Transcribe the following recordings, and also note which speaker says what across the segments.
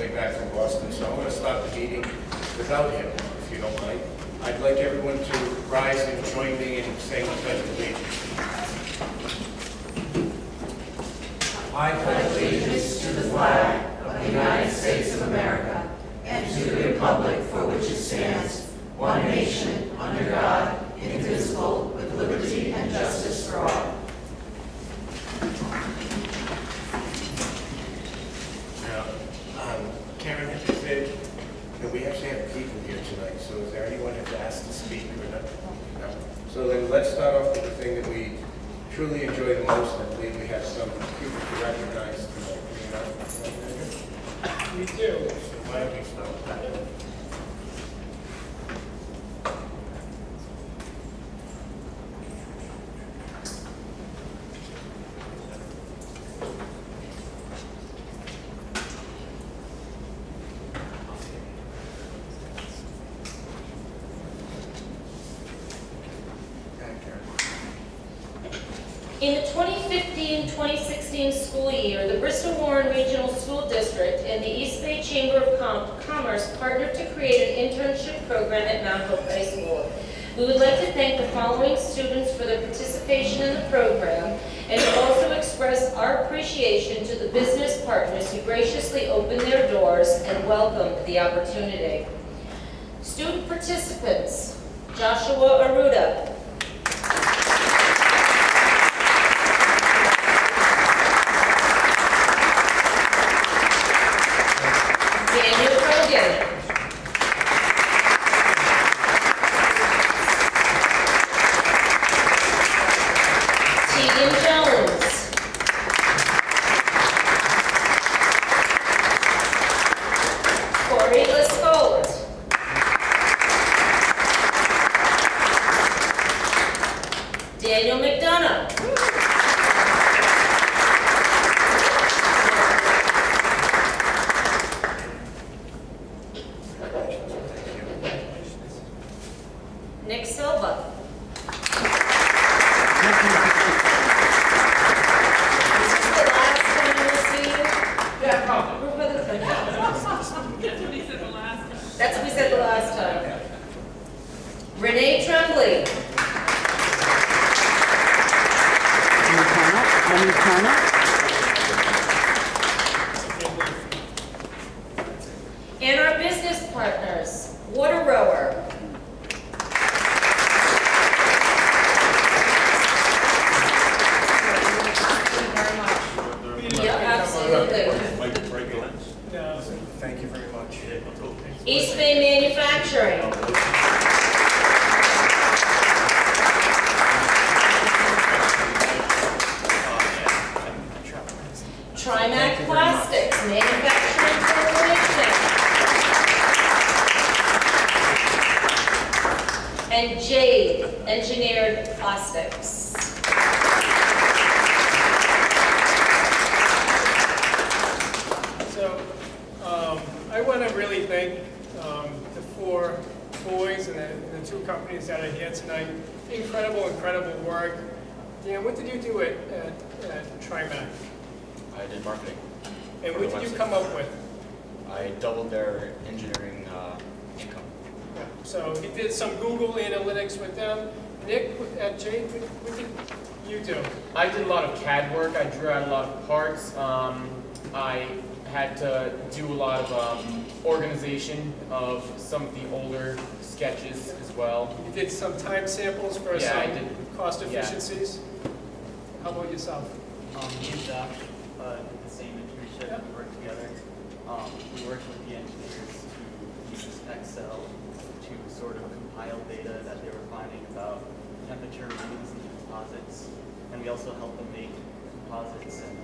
Speaker 1: way back from Boston, so I'm going to start the meeting without him, if you don't mind. I'd like everyone to rise and join me in saying the Pledge of Allegiance.
Speaker 2: I pledge allegiance to the flag of the United States of America and to the republic for which it stands, one nation, under God, indivisible, with liberty and justice for all.
Speaker 1: Karen, as you said, we actually have people here tonight, so is there anyone that's asked to speak or not? No. So then let's start off with the thing that we truly enjoy the most, and I believe we have some people to recognize tonight.
Speaker 3: We do.
Speaker 1: So why don't we start with that?
Speaker 4: In the 2015-2016 school year, the Bristol-Warren Regional School District and the East Bay Chamber of Commerce partnered to create an internship program at Mount Hope High School. We would like to thank the following students for their participation in the program and to also express our appreciation to the business partners who graciously opened their doors and welcomed the opportunity. Student participants: Joshua Aruda, and our business partners, Water Rower,
Speaker 1: Thank you very much.
Speaker 4: East Bay Manufacturing, Trimac Plastics Manufacturing Corporation, and Jade Engineered Plastics.
Speaker 3: So I want to really thank the four boys and the two companies that are here tonight. Incredible work. Dan, what did you do at Trimac?
Speaker 5: I did marketing.
Speaker 3: And what did you come up with?
Speaker 5: I doubled their engineering income.
Speaker 3: Yeah. So he did some Google Analytics with them. Nick, at Jade, what did you do?
Speaker 6: I did a lot of CAD work. I drew out a lot of parts. I had to do a lot of organization of some of the older sketches as well.
Speaker 3: You did some time samples for
Speaker 6: Yeah, I
Speaker 3: some
Speaker 6: did.
Speaker 3: cost efficiencies. How about yourself?
Speaker 7: Me and Josh did the same internship. We worked together. We worked with the engineers to use Excel to sort of compile data that they were finding about temperature readings in the composites. And we also helped them make composites and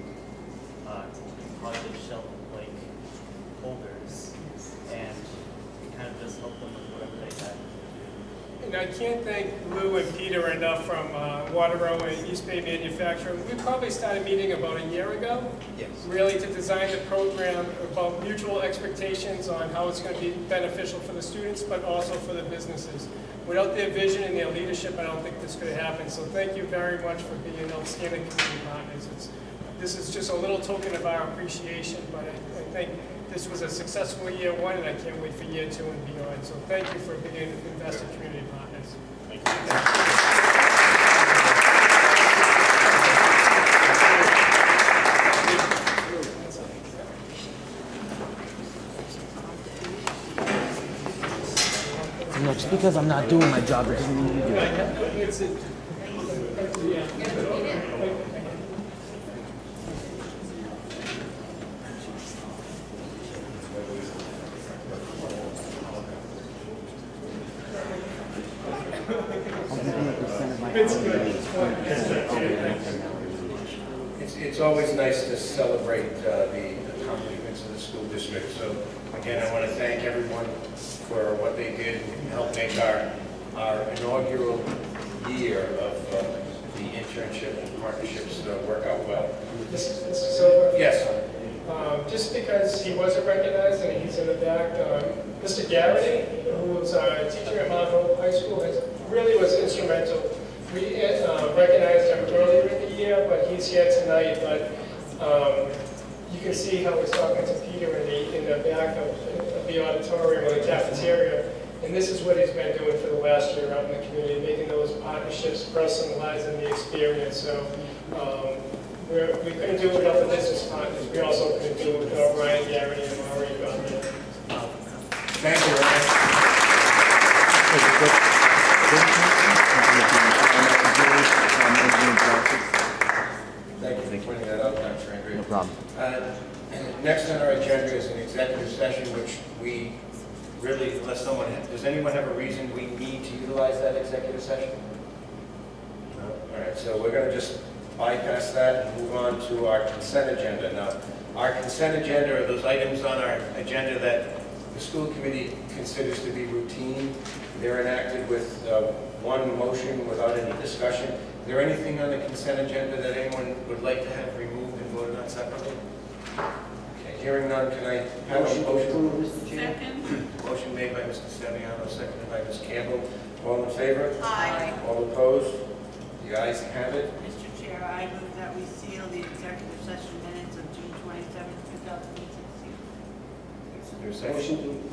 Speaker 7: composite shelf-like holders. And we kind of just helped them with whatever they had.
Speaker 3: And I can't thank Lou and Peter enough from Water Row and East Bay Manufacturing. We probably started meeting about a year ago.
Speaker 5: Yes.
Speaker 3: Really to design the program about mutual expectations on how it's going to be beneficial for the students, but also for the businesses. Without their vision and their leadership, I don't think this could happen. So thank you very much for being outstanding community partners. This is just a little token of our appreciation, but I think this was a successful year one, and I can't wait for year two and beyond. So thank you for being invested community partners. Thank you.
Speaker 8: You know, just because I'm not doing my job, it doesn't mean you do it.
Speaker 3: It's it.
Speaker 1: It's always nice to celebrate the accomplishments of the school district. So again, I want to thank everyone for what they did and help make our inaugural year of the internship and partnerships work out well.
Speaker 3: Mr. Silver?
Speaker 1: Yes.
Speaker 3: Just because he wasn't recognized and he's in the back, Mr. Garrity, who was a teacher at Mount Hope High School, really was instrumental. We recognized him earlier in the year, but he's here tonight. But you can see how he's talking to Peter in the back of the auditorium or the cafeteria. And this is what he's been doing for the last year out in the community, making those partnerships, personalizing the experience. So we couldn't do it without the business partners. We also couldn't do it without Ryan Garrity and Maureen Gardner.
Speaker 1: Thank you, Ryan. Thank you for pointing that out, Dr. Andrea.
Speaker 8: No problem.
Speaker 1: Next on our agenda is an executive session, which we really, unless someone, does anyone have a reason we need to utilize that executive session? No? All right, so we're going to just bypass that and move on to our consent agenda. Now, our consent agenda are those items on our agenda that the school committee considers to be routine. They're enacted with one motion without any discussion. Is there anything on the consent agenda that anyone would like to have removed and voted on separately? Okay, hearing none, can I have a motion?
Speaker 2: Mr. Chair. Second.
Speaker 1: Motion made by Mr. Saviano, seconded by Ms. Campbell. All in favor?
Speaker 2: Aye.
Speaker 1: All opposed? The ayes have it.
Speaker 2: Mr. Chair, I move that we seal the executive session minutes of June 27th, 2016.
Speaker 1: Is there a second?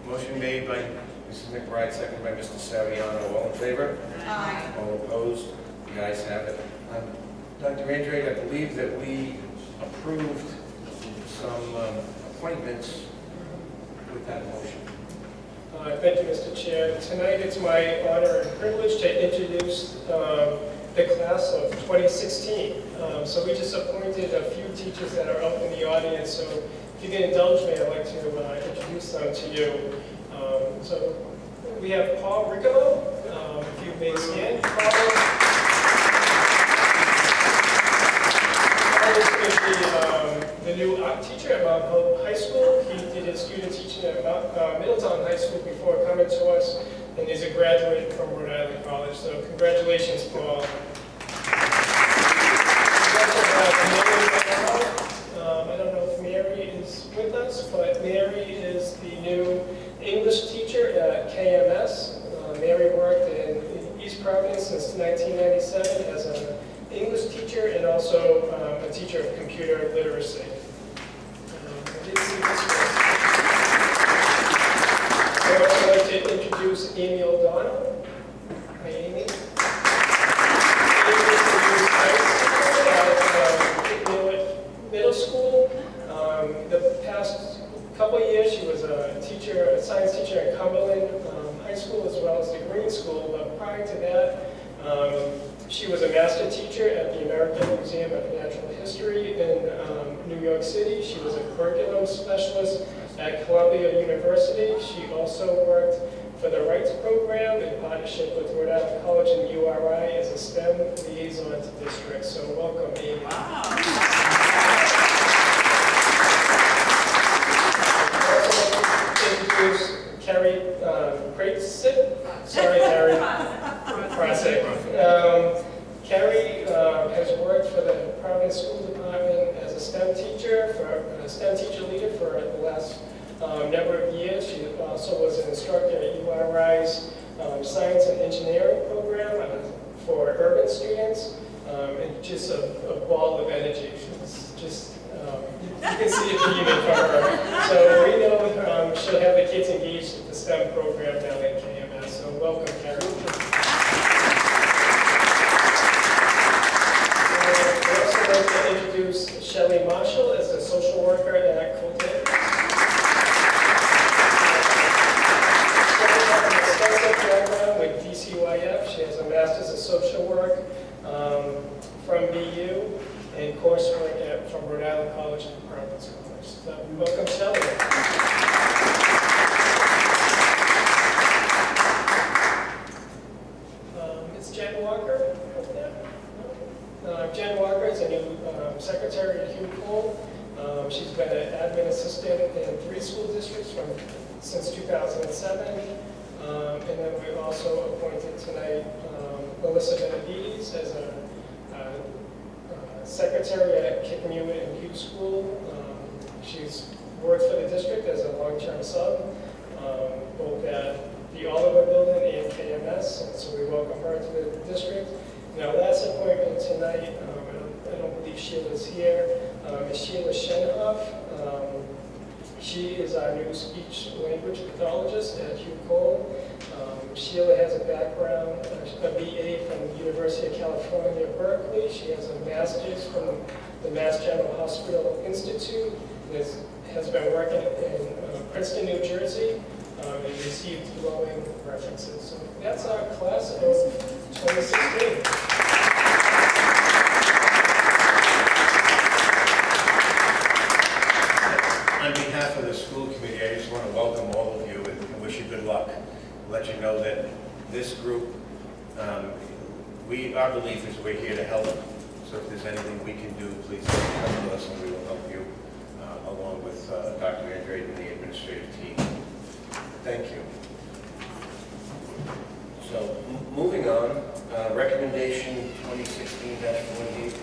Speaker 1: Motion made by Mrs. McBride, seconded by Mr. Saviano. All in favor?
Speaker 2: Aye.
Speaker 1: All opposed? The ayes have it. Dr. Andrea, I believe that we approved some appointments with that motion.
Speaker 3: Thank you, Mr. Chair. Tonight it's my honor and privilege to introduce the class of 2016. So we just appointed a few teachers that are up in the audience. So if you can indulge me, I'd like to introduce them to you. So we have Paul Riccolo, if you may stand. Paul is going to be the new art teacher at Mount Hope High School. He did his student teaching at Middletown High School before coming to us, and he's a graduate from Rhode Island College. So congratulations, Paul. We also have Mary. I don't know if Mary is with us, but Mary is the new English teacher at KMS. Mary worked in East Providence since 1997 as an English teacher and also a teacher of computer literacy. I did see this one. I'd also like to introduce Amy O'Donnell. Hi, Amy. Amy is the new science teacher at middle school. The past couple of years, she was a science teacher at Cumberland High School as well as the Green School. But prior to that, she was a master teacher at the American Museum of Natural History in New York City. She was a curriculum specialist at Columbia University. She also worked for the Rights Program in partnership with Rhode Island College and URI as a STEM liaison to districts. So welcome, Amy. Introduce Carrie Kratzik. Sorry, Carrie. Carrie has worked for the Providence School Department as a STEM teacher, leader for the last number of years. She also was an instructor at URI's Science and Engineering program for urban students, and just a ball of energy. It's just can see it beaming from her. So we know she'll have the kids engaged at the STEM program down at KMS. So welcome, Karen. We'd also like to introduce Shelley Marshall as a social worker at Colton. Shelley has an extensive background with DCYF. She has a master's of social work from BU and coursework from Rhode Island College and Providence College. So welcome, Shelley. Is Jen Walker up there? No? Jen Walker is a new secretary at Hugh Cole. She's been an admin assistant in 3 school districts since 2007. And then we also appointed tonight Melissa Benavides as a secretary at Kickamuit and Hugh School. She's worked for the district as a long-term sub, both at the Oliver Building and KMS, and so we welcome her to the district. And our last appointment tonight, I don't believe Sheila's here, is Sheila Shenhoff. She is our new speech language pathologist at Hugh Cole. Sheila has a background, a BA from the University of California, Berkeley. She has a master's from the Mass General Hospital Institute, and has been working in Princeton, New Jersey, and received glowing references. So that's our class of 2016.
Speaker 1: On behalf of the school committee, I just want to welcome all of you and wish you good luck. Let you know that this group, our belief is we're here to help. So if there's anything we can do, please come to us and we will help you, along with Dr. Andrade and the administrative team. Thank you. So moving on, recommendation 2016-48.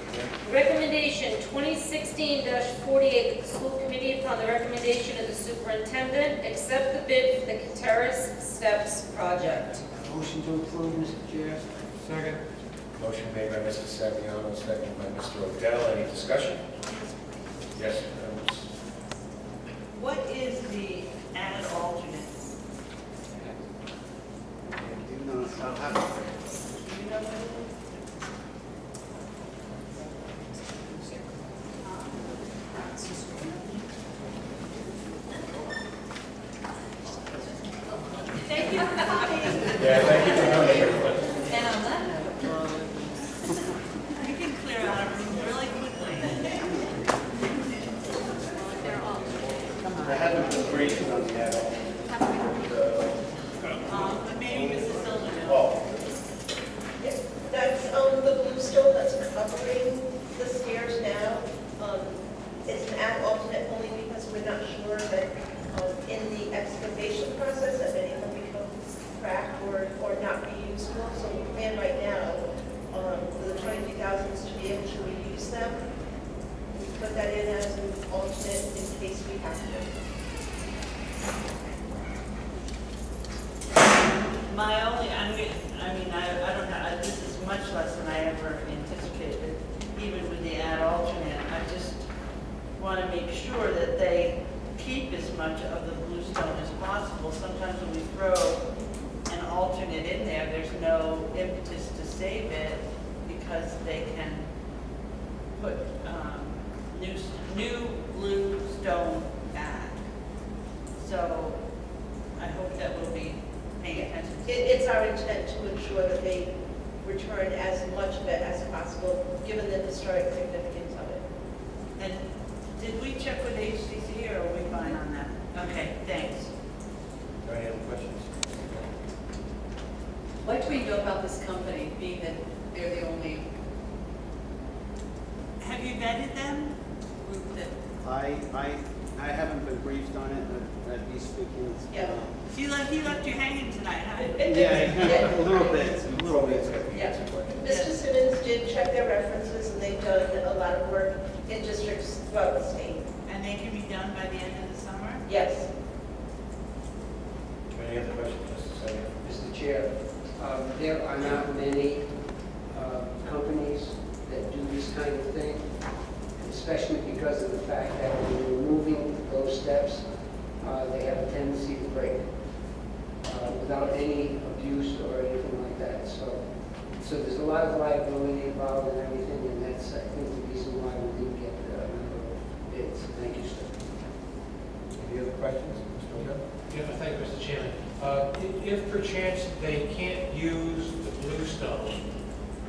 Speaker 4: Recommendation 2016-48, the school committee, upon the recommendation of the superintendent, accept the bid for the Cateris Steps project.
Speaker 2: Motion to approve, Mr. Chair.
Speaker 3: Second.
Speaker 1: Motion made by Mr. Saviano, second by Mr. Odell. Any discussion? Yes, members.
Speaker 9: What is the add alternate?
Speaker 2: I'll have
Speaker 9: Do you know what it is? Thank you for coming.
Speaker 1: Yeah, thank you for coming, everyone.
Speaker 9: And on that note, we can clear out a room really quickly. They're all.
Speaker 1: I haven't been briefed on the adult.
Speaker 9: But maybe Mrs. Silverman.
Speaker 1: Oh,
Speaker 10: That's the bluestone that's covering the stairs now. It's an add alternate only because we're not sure that in the excavation process that any of them become cracked or not reusable. So we plan right now for the 23,000s to be able to reuse them. We put that in as an alternate in case we have to.
Speaker 9: My only, I don't know, this is much less than I ever anticipated, even with the add alternate. I just want to make sure that they keep as much of the bluestone as possible. Sometimes when we throw an alternate in there, there's no impetus to save it because they can put new bluestone back. So I hope that will be paying attention to.
Speaker 10: It's our intent to ensure that they return as much of it as possible, given the historic significance of it.
Speaker 9: And did we check with HCC or are we fine on that? Okay, thanks.
Speaker 1: are there any other questions?
Speaker 2: What do we know about this company, being that they're the only
Speaker 9: Have you vetted them?
Speaker 2: group that,
Speaker 11: I haven't been briefed on it. I'd be speaking.
Speaker 10: Yeah.
Speaker 9: He left you hanging tonight, huh?
Speaker 11: Yeah, a little bit.
Speaker 10: Yeah. Mr. Simmons did check their references, and they've done a lot of work in districts throughout the state.
Speaker 9: And they can be done by the end of the summer?
Speaker 10: Yes.
Speaker 1: Any other questions, Mr. Saviano?
Speaker 12: Mr. Chair, there are not many companies that do this kind of thing, especially because of the fact that we they have a tendency to break without any abuse or anything like that. So there's a lot of liability involved and everything, and that's, I think, the reason why we didn't get a number of bids. Thank you, sir.
Speaker 1: Any other questions? Mr. O'Donnell?
Speaker 13: Yeah, thank you, Mr. Chairman. If perchance they can't use the bluestone,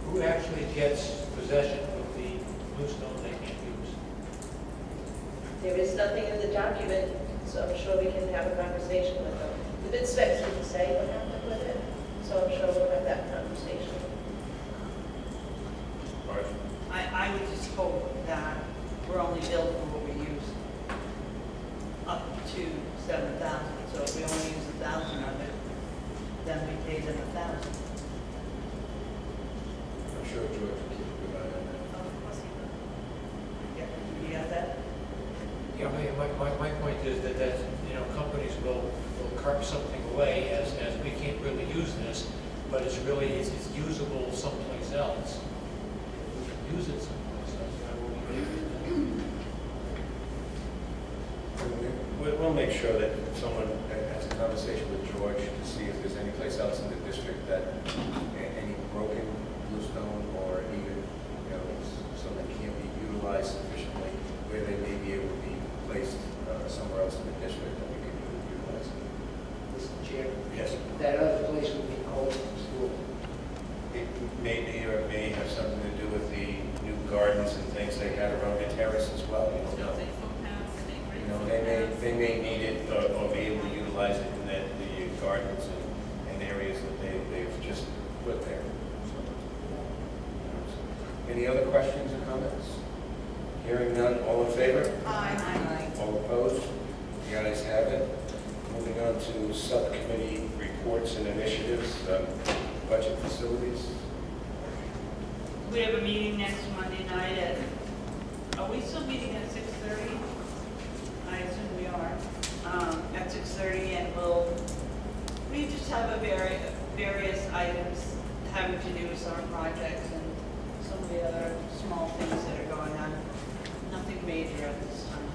Speaker 13: who actually gets possession of the bluestone they can't use?
Speaker 10: There is nothing in the document, so I'm sure we can have a conversation with them. The bid specs didn't say what happened with it, so I'm sure we'll have that conversation.
Speaker 9: I would just hope that we're only billed for what we use, up to 7,000. So if we only use 1,000 of it, then we pay them 1,000.
Speaker 1: I'm sure George will keep a good eye on that.
Speaker 9: Yeah, you got that?
Speaker 13: Yeah, my point is that, companies will carve something away as we can't really use this, but it's usable someplace else. We can use it someplace else. Why would we use it?
Speaker 1: We'll make sure that someone has a conversation with George to see if there's any place else in the district that any broken bluestone or even, something can't be utilized sufficiently, where they may be able to be placed somewhere else in the district that we can utilize.
Speaker 12: Mr. Chair?
Speaker 1: Yes.
Speaker 12: That other place would be called school.
Speaker 1: It may be or it may have something to do with the new gardens and things they have around the terrace as well. You don't know. They may need it or be able to utilize it in the gardens and areas that they've just put there. Any other questions or comments? Hearing none, all in favor?
Speaker 9: Aye.
Speaker 1: All opposed? The ayes have it. Moving on to subcommittee reports and initiatives, budget facilities.
Speaker 9: We have a meeting next Monday night are we still meeting at 6:30? I assume we are. At 6:30, and we just have various items having to do with summer projects and some of the other small things that are going on. Nothing major at this time.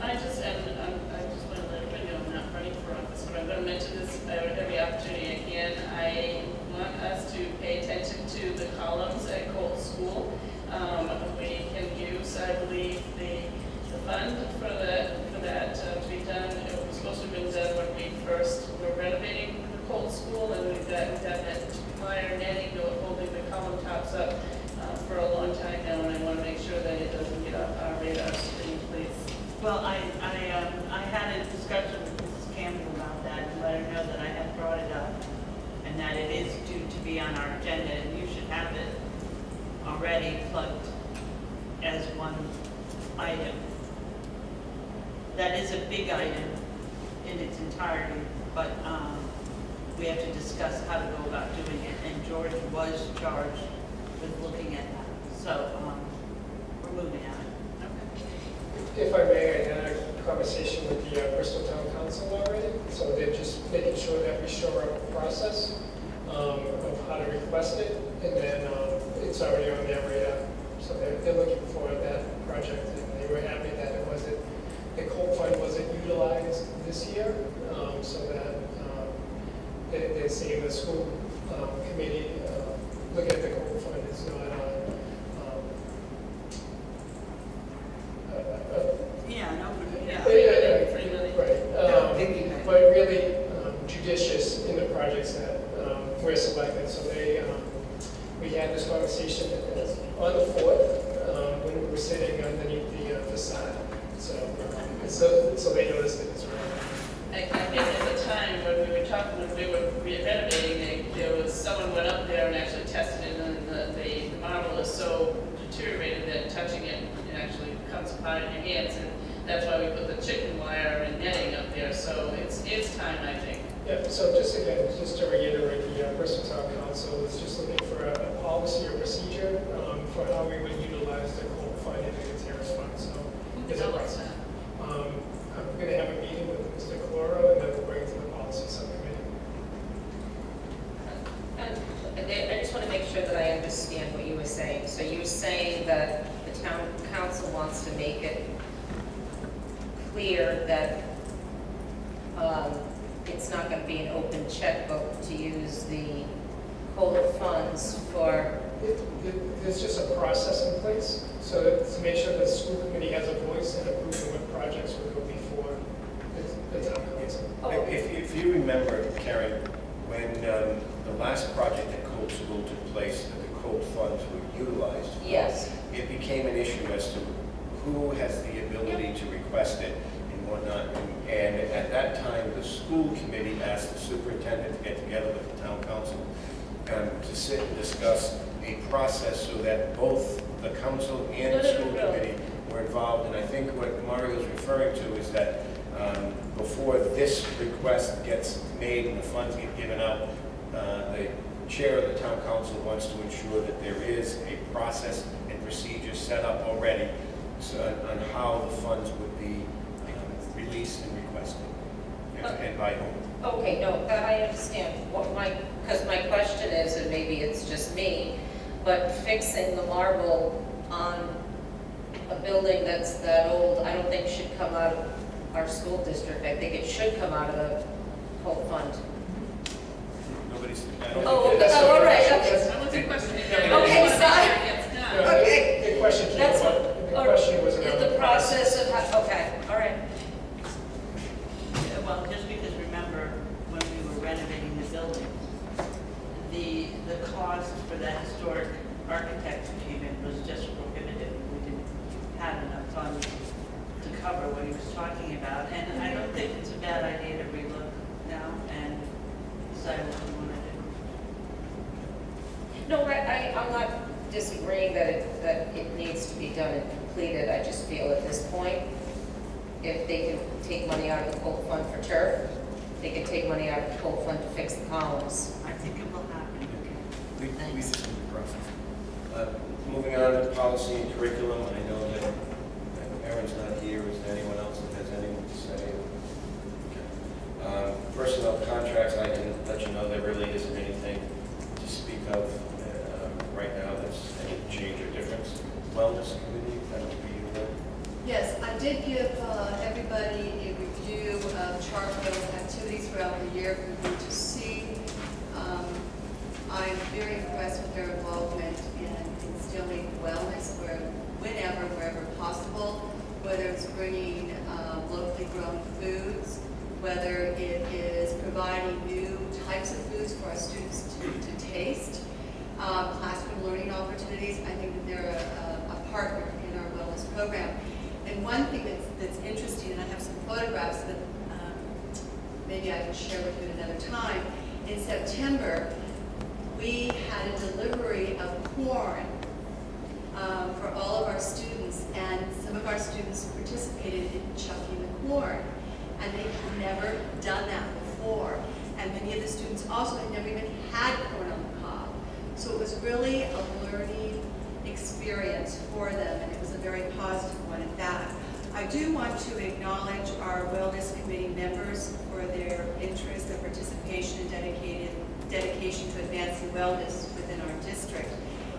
Speaker 14: I just want to let everybody know I'm not running for office, but I'm going to mention this every opportunity I can. I want us to pay attention to the columns at Colt School. We can use, I believe, the fund for that to be done. It was supposed to have been done when we first were renovating the Colt School, and we've got that wire netting holding the column tops up for a long time now, and I want to make sure that it doesn't get off our radar screen, please.
Speaker 9: Well, I had a discussion with Mrs. Campbell about that and let her know that I had brought it up and that it is due to be on our agenda, and you should have it already plugged as one item. That is a big item in its entirety, but we have to discuss how to go about doing it, and George was charged with looking at that. So we're moving on it.
Speaker 3: If I may, I had a conversation with the Bristol Town Council already, so they're just making sure that we shore up the process of how to request it, and then it's already on their radar. So they're looking for that project, and they were happy that the Colt Fund wasn't utilized this year, so that they're seeing the school committee look at the Colt Fund is not on.
Speaker 9: Right.
Speaker 3: But really judicious in the projects that we're selecting. So we had this conversation on the 4th when we were sitting underneath the facade. So they noticed it as well.
Speaker 14: I think at the time when we were talking, when we were renovating, there was someone went up there and actually tested it, and the marble is so deteriorated that touching it actually becomes part of your hands, and that's why we put the chicken wire and netting up there. So it's time, I think.
Speaker 3: Yeah. So just to reiterate, the Bristol Town Council is just looking for a policy or procedure for how we would utilize the Colt Fund and the terrace fund. So it's a process. I'm going to have a meeting with Mr. Cloro, and then we'll bring it to the policy subcommittee.
Speaker 2: I just want to make sure that I understand what you were saying. So you were saying that the town council wants to make it
Speaker 4: clear that it's not going to be an open checkbook to use the COLA funds for.
Speaker 3: There's just a process in place, so that to make sure the school committee has a voice in approving what projects will go before the town council.
Speaker 1: If you remember, Karen, when the last project at Cold School took place, that the Cold funds were utilized.
Speaker 4: Yes.
Speaker 1: It became an issue as to who has the ability to request it and whatnot. And at that time, the school committee asked the superintendent to get together with the town council to sit and discuss a process so that both the council and the school committee were involved. And I think what Mario is referring to is that before this request gets made and the funds get given out, the chair of the town council wants to ensure that there is a process and procedure set up already on how the funds would be released and requested, and by whom.
Speaker 4: Okay, no, I understand because my question is, and maybe it's just me, but fixing the marble on a building that's that old, I don't think should come out of our school district. I think it should come out of the whole fund.
Speaker 1: Nobody's.
Speaker 4: Oh, all right, okay.
Speaker 14: That was a question.
Speaker 4: Okay, sorry. Okay.
Speaker 3: The question came
Speaker 4: That's
Speaker 3: up, the question was around
Speaker 4: the process of how, okay, all right.
Speaker 9: Well, just because remember, when we were renovating the building, the cost for that historic architect who came in was just prohibitive. We didn't have enough funds to cover what he was talking about. And I don't think it's a bad idea to relook now and decide what we want to do.
Speaker 4: No, I'm not disagreeing that it needs to be done and completed. I just feel at this point, if they can take money out of the COLA fund for turf, they can take money out of the COLA fund to fix the columns.
Speaker 9: I think it will happen.
Speaker 1: We just need the process. Moving on to policy and curriculum, I know that Erin's not here. Is there anyone else that has anything to say? Okay. Personnel contracts, I can let you know there really isn't anything to speak of right now that's any change or difference. Wellness committee, that would be you then.
Speaker 2: Yes, I did give everybody a review of Chartwell's activities throughout the year for you to see. I'm very impressed with their involvement in instilling wellness wherever possible, whether it's bringing locally grown foods, whether it is providing new types of foods for our students to taste, classroom learning opportunities. I think that they're a partner in our wellness program. And one thing that's interesting, and I have some photographs that maybe I can share with you at another time. In September, we had a delivery of corn for all of our students, and some of our students participated in chucking the corn, and they had never done that before. And many of the students also had never even had corn on the cob. So it was really a learning experience for them, and it was a very positive one at that. I do want to acknowledge our Wellness Committee members for their interest, their participation, and dedication to advancing wellness within our district.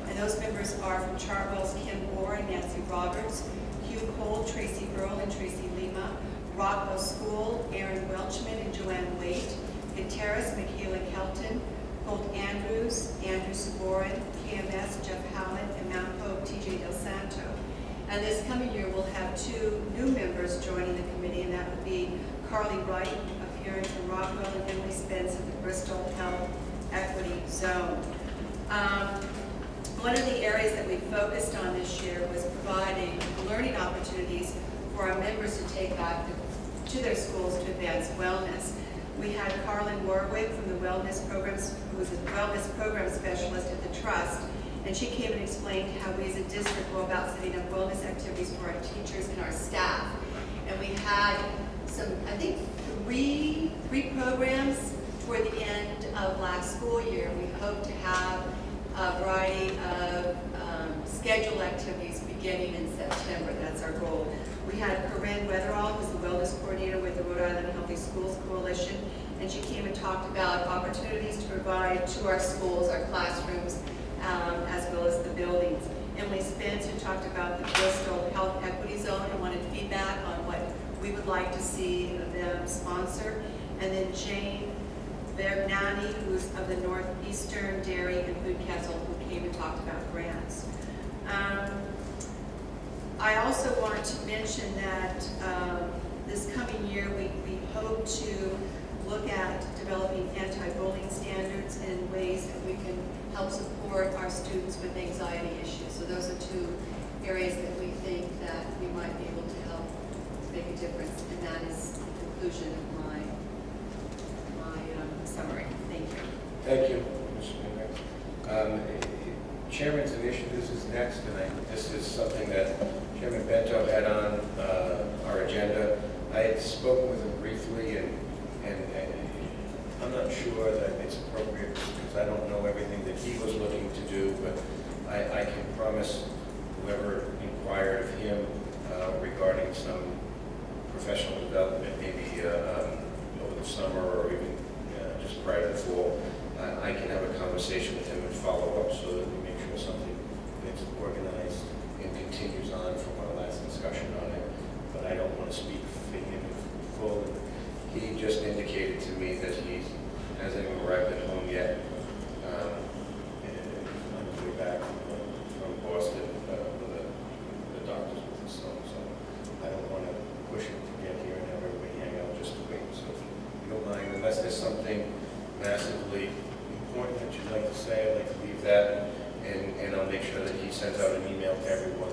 Speaker 2: And those members are from Chartwell's Kim Moore and Nancy Roberts, Hugh Cole, Tracy Earl, and Tracy Lima, Rockwell School, Aaron Welchman and Joanne Waite, Gutierrez, Michaela Kelton, Holt Andrews, Andrew Saborin, KMS, Jeff Howland, and Mount Hope, TJ Del Santo. And this coming year, we'll have 2 new members joining the committee, and that would be Carly Wright of here in Rockwell and Emily Spence of the Bristol Health Equity Zone. One of the areas that we focused on this year was providing learning opportunities for our members to take back to their schools to advance wellness. We had Carlin Warwick from the wellness programs, who was a wellness program specialist at the Trust, and she came and explained how we as a district go about setting up wellness activities for our teachers and our staff. And we had some, I think, three programs toward the end of last school year. We hope to have a variety of scheduled activities beginning in September. That's our goal. We had Corinne Weatherall, who's the wellness coordinator with the Rhode Island Healthy Schools Coalition, and she came and talked about opportunities to provide to our schools, our classrooms, as well as the buildings. Emily Spence, who talked about the Bristol Health Equity Zone and wanted feedback on what we would like to see them sponsor. And then Jane Bergnani, who's of the Northeastern Dairy and Food Council, who came and talked about grants. I also want to mention that this coming year, we hope to look at developing anti-bullying standards in ways that we can help support our students with anxiety issues. So those are two areas that we think that we might be able to help make a difference, and that is the conclusion of my summary. Thank you.
Speaker 1: Thank you, Mr. Mayor. Chairman's initiatives is next, and this is something that Chairman Bento had on our agenda. I had spoken with him briefly, and I'm not sure that it's appropriate because I don't know everything that he was looking to do, but I can promise whoever inquired of him regarding some professional development, maybe over the summer or even just prior to the fall, I can have a conversation with him and follow up so that we make sure something gets organized and continues on from our last discussion on it. But I don't want to speak for him fully. He just indicated to me that he hasn't even arrived at home yet. On his way back from Boston with the doctors with his son. So I don't want to push him to get here and have everybody hang out just to wait. So if you don't mind, unless there's something massively important that you'd like to say, I'd like to leave that, and I'll make sure that he sends out an email to everyone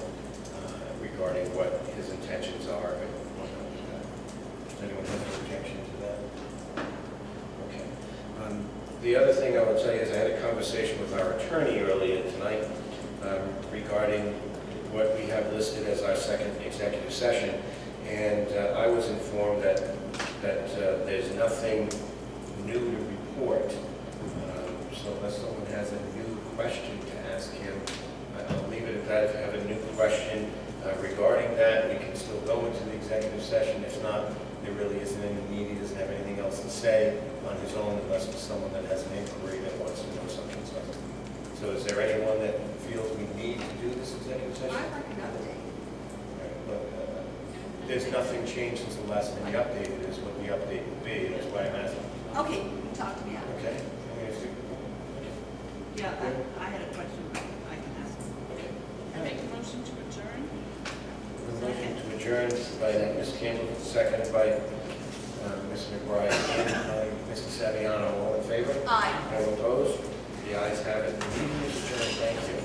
Speaker 1: regarding what his intentions are and whatnot with that. Does anyone have any objection to that? Okay. The other thing I will tell you is I had a conversation with our attorney earlier tonight regarding what we have listed as our second executive session, and I was informed that there's nothing new to report. So unless someone has a new question to ask him, I'll leave it at that. If you have a new question regarding that, we can still go into the executive session. If not, there really isn't any need. He doesn't have anything else to say on his own unless it's someone that has an inquiry that wants to know something. So is there anyone that feels we need to do this executive session?
Speaker 2: I'd like an update.
Speaker 1: But there's nothing changed since the last time we updated is what the update will be. That's why I'm asking.
Speaker 2: Okay, talk to me after.
Speaker 1: Okay?
Speaker 2: Yeah, I had a question I can ask.
Speaker 14: I make a motion to adjourn.
Speaker 1: A motion to adjourn by Ms. Campbell, seconded by Ms. McBride, and by Mr. Saviano. All in favor?
Speaker 2: Aye.
Speaker 1: All opposed? The ayes have it. The meeting is adjourned. Thank you.